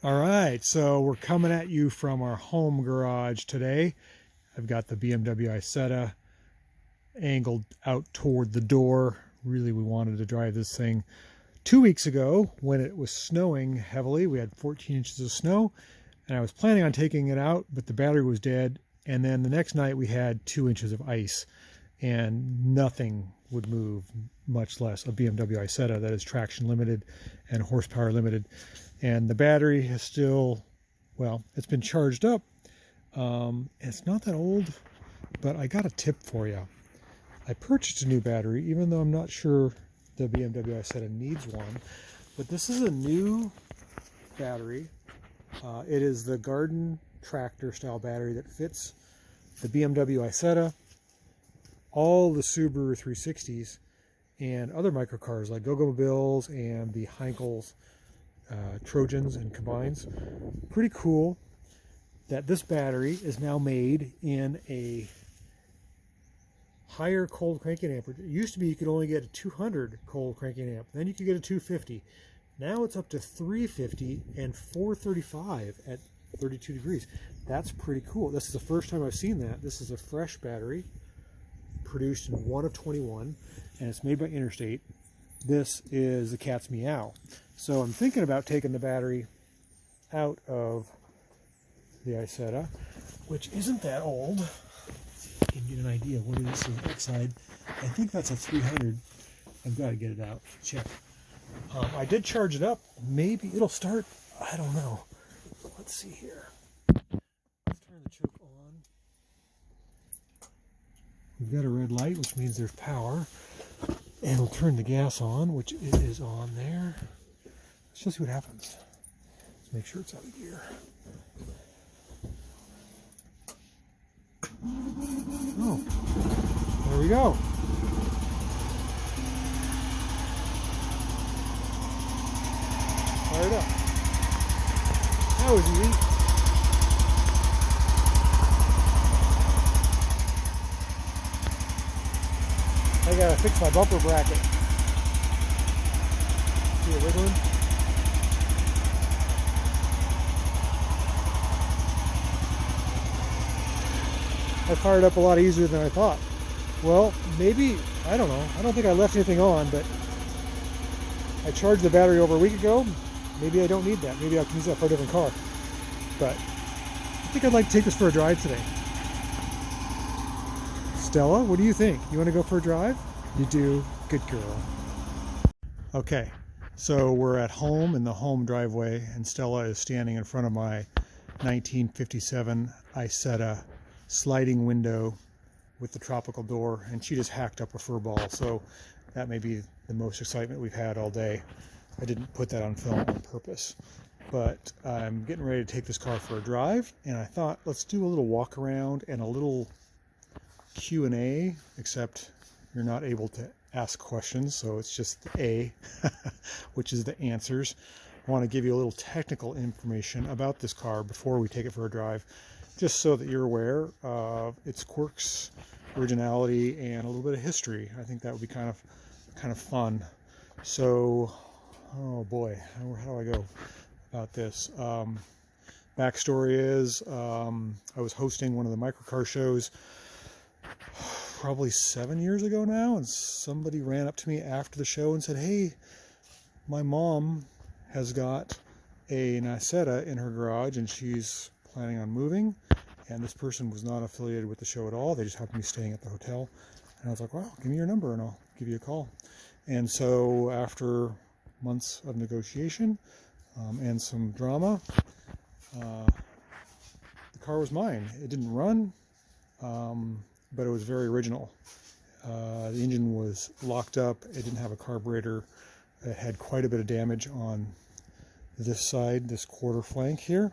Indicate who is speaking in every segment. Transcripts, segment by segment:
Speaker 1: All right, so we're coming at you from our home garage today. I've got the BMW Isetta angled out toward the door. Really, we wanted to drive this thing 2 weeks ago when it was snowing heavily. We had 14 inches of snow, and I was planning on taking it out, but the battery was dead. And then the next night we had 2 inches of ice, and nothing would move, much less a BMW Isetta that is traction limited and horsepower limited. And the battery is still, well, it's been charged up. It's not that old, but I got a tip for you. I purchased a new battery, even though I'm not sure the BMW Isetta needs one. But this is a new battery. It is the garden tractor style battery that fits the BMW Isetta, all the Subaru 360s, and other microcars like Go-Go-Mobiles and the Heinkel's Trojans and combines. Pretty cool that this battery is now made in a higher cold cranking amperage. It used to be you could only get a 200 cold cranking amp, then you could get a 250. Now it's up to 350 and 435 at 32 degrees. That's pretty cool. This is the first time I've seen that. This is a fresh battery produced in 1 of 21, and it's made by Interstate. This is the cat's meow. So I'm thinking about taking the battery out of the Isetta, which isn't that old. You can get an idea of what it is on the outside. I think that's a 300. I've got to get it out. Check. I did charge it up. Maybe it'll start. I don't know. Let's see here. Let's turn the choke on. We've got a red light, which means there's power. And we'll turn the gas on, which it is on there. Let's just see what happens. Let's make sure it's out of gear. Oh, there we go. Fire it up. That was easy. I gotta fix my bumper bracket. See it wiggling? I fired up a lot easier than I thought. Well, maybe, I don't know. I don't think I left anything on, but I charged the battery over a week ago. Maybe I don't need that. Maybe I can use that for a different car. But I think I'd like to take this for a drive today. Stella, what do you think? You want to go for a drive? You do? Good girl. Okay, so we're at home in the home driveway, and Stella is standing in front of my 1957 Isetta sliding window with the tropical door, and she just hacked up a fur ball. So that may be the most excitement we've had all day. I didn't put that on film on purpose, but I'm getting ready to take this car for a drive, and I thought let's do a little walk around and a little Q&A, except you're not able to ask questions, so it's just the A, which is the answers. I want to give you a little technical information about this car before we take it for a drive, just so that you're aware of its quirks, originality, and a little bit of history. I think that would be kind of fun. So, oh boy, how do I go about this? Backstory is I was hosting one of the microcar shows probably 7 years ago now, and somebody ran up to me after the show and said, hey, my mom has got an Isetta in her garage and she's planning on moving, and this person was not affiliated with the show at all. They just happened to be staying at the hotel, and I was like, wow, give me your number and I'll give you a call. And so after months of negotiation and some drama, the car was mine. It didn't run, but it was very original. The engine was locked up. It didn't have a carburetor. It had quite a bit of damage on this side, this quarter flank here,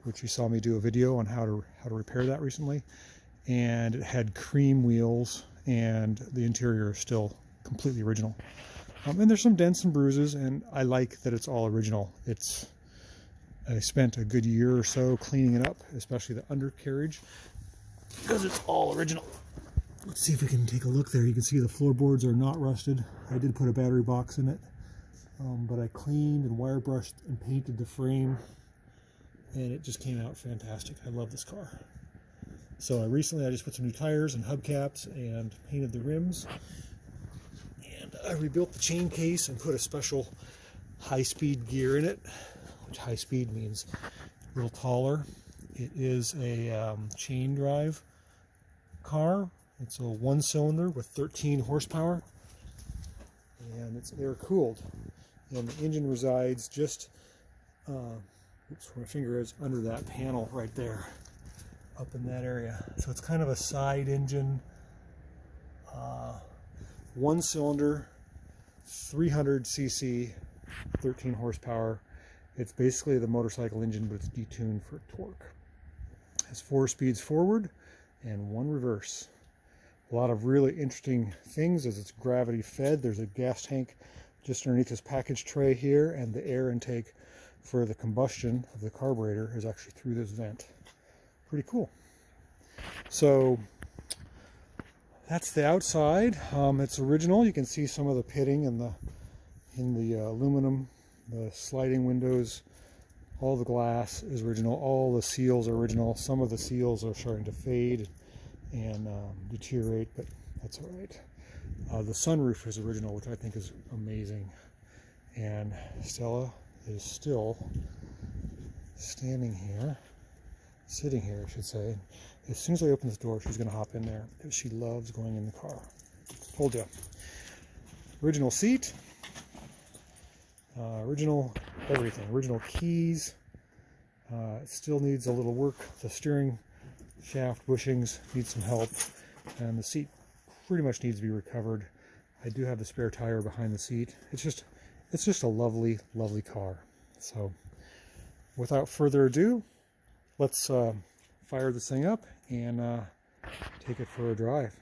Speaker 1: which you saw me do a video on how to repair that recently. And it had cream wheels, and the interior is still completely original. And there's some dents and bruises, and I like that it's all original. I spent a good year or so cleaning it up, especially the undercarriage, because it's all original. Let's see if we can take a look there. You can see the floorboards are not rusted. I did put a battery box in it, but I cleaned and wire brushed and painted the frame and it just came out fantastic. I love this car. So I just put some new tires and hubcaps and painted the rims, and I rebuilt the chain case and put a special high-speed gear in it, which high speed means a little taller. It is a chain drive car. It's a 1-cylinder with 13 horsepower, and it's air cooled, and the engine resides just oops, where my finger is, under that panel right there, up in that area. So it's kind of a side engine, 1-cylinder, 300cc, 13 horsepower. It's basically the motorcycle engine, but it's detuned for torque. It has 4 speeds forward and 1 reverse. A lot of really interesting things as it's gravity fed. There's a gas tank just underneath this package tray here, and the air intake for the combustion of the carburetor is actually through this vent. Pretty cool. So that's the outside. It's original. You can see some of the pitting in the aluminum, the sliding windows. All the glass is original. All the seals are original. Some of the seals are starting to fade and deteriorate, but that's all right. The sunroof is original, which I think is amazing. And Stella is still standing here, sitting here, I should say. As soon as I open this door, she's going to hop in there because she loves going in the car. Told you. Original seat, original everything, original keys. It still needs a little work. The steering shaft bushings need some help, and the seat pretty much needs to be recovered. I do have the spare tire behind the seat. It's just a lovely, lovely car. So without further ado, let's fire this thing up and take it for a drive.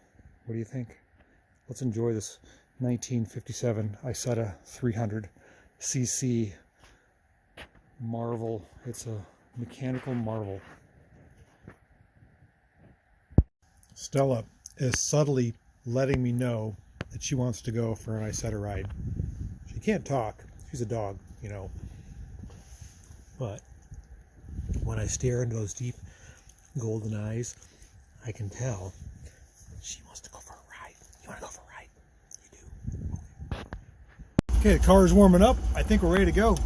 Speaker 1: What do you think? Let's enjoy this 1957 Isetta 300cc marvel. It's a mechanical marvel. Stella is subtly letting me know that she wants to go for an Isetta ride. She can't talk. She's a dog, you know. But when I stare into those deep golden eyes, I can tell she wants to go for a ride. You want to go for a ride? You do. Okay, the car is warming up. I think we're ready to go. What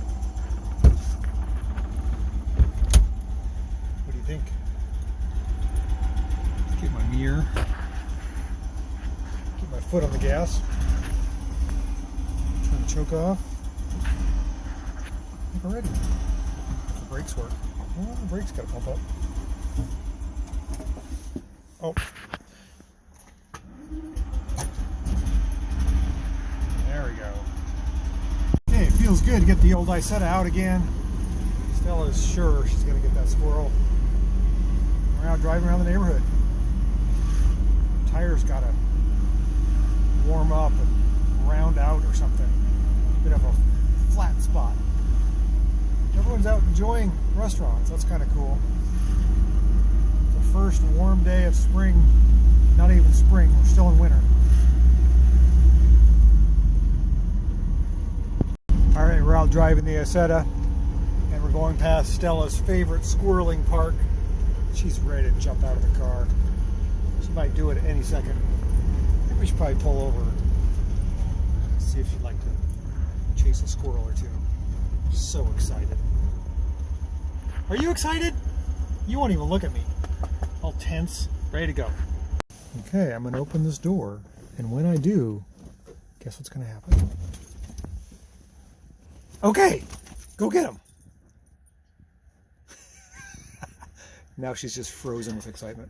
Speaker 1: do you think? Let's get my mirror. Get my foot on the gas. Turn the choke off. I think we're ready. If the brakes work. Well, the brakes gotta pump up. Oh. There we go. Okay, it feels good to get the old Isetta out again. Stella's sure she's gonna get that squirrel. We're out driving around the neighborhood. Tires gotta warm up and round out or something. Bit of a flat spot. Everyone's out enjoying restaurants. That's kind of cool. The first warm day of spring. Not even spring, we're still in winter. Alright, we're out driving the Isetta, and we're going past Stella's favorite squirreling park. She's ready to jump out of the car. She might do it any second. I think we should probably pull over and see if she'd like to chase a squirrel or two. So excited. Are you excited? You won't even look at me. All tense, ready to go. Okay, I'm gonna open this door, and when I do, guess what's gonna happen? Okay, go get him. Now she's just frozen with excitement.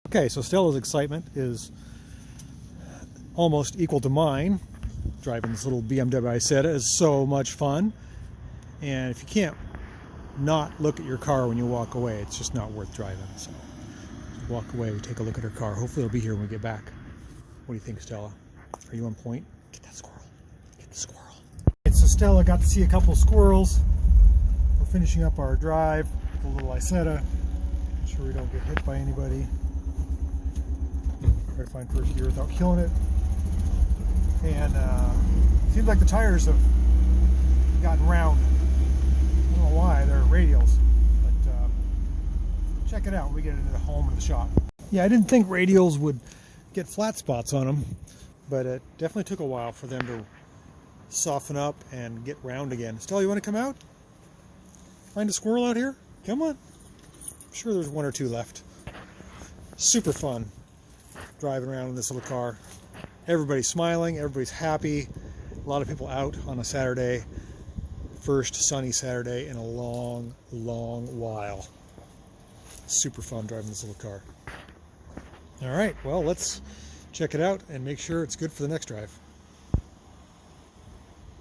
Speaker 1: Okay, so Stella's excitement is almost equal to mine. Driving this little BMW Isetta is so much fun. And if you can't not look at your car when you walk away, it's just not worth driving. So just walk away, we take a look at her car. Hopefully it'll be here when we get back. What do you think, Stella? Are you on point? Get that squirrel. Get the squirrel. Okay, so Stella got to see a couple of squirrels. We're finishing up our drive with the little Isetta. Make sure we don't get hit by anybody. Try to find first gear without killing it. And seems like the tires have gotten round. I don't know why, they're radials, but check it out when we get into the home and the shop. Yeah, I didn't think radials would get flat spots on them, but it definitely took a while for them to soften up and get round again. Stella, you want to come out? Find a squirrel out here? Come on. I'm sure there's one or two left. Super fun driving around in this little car. Everybody's smiling, everybody's happy. A lot of people out on a Saturday. First sunny Saturday in a long, long while. Super fun driving this little car. All right, well, let's check it out and make sure it's good for the next drive.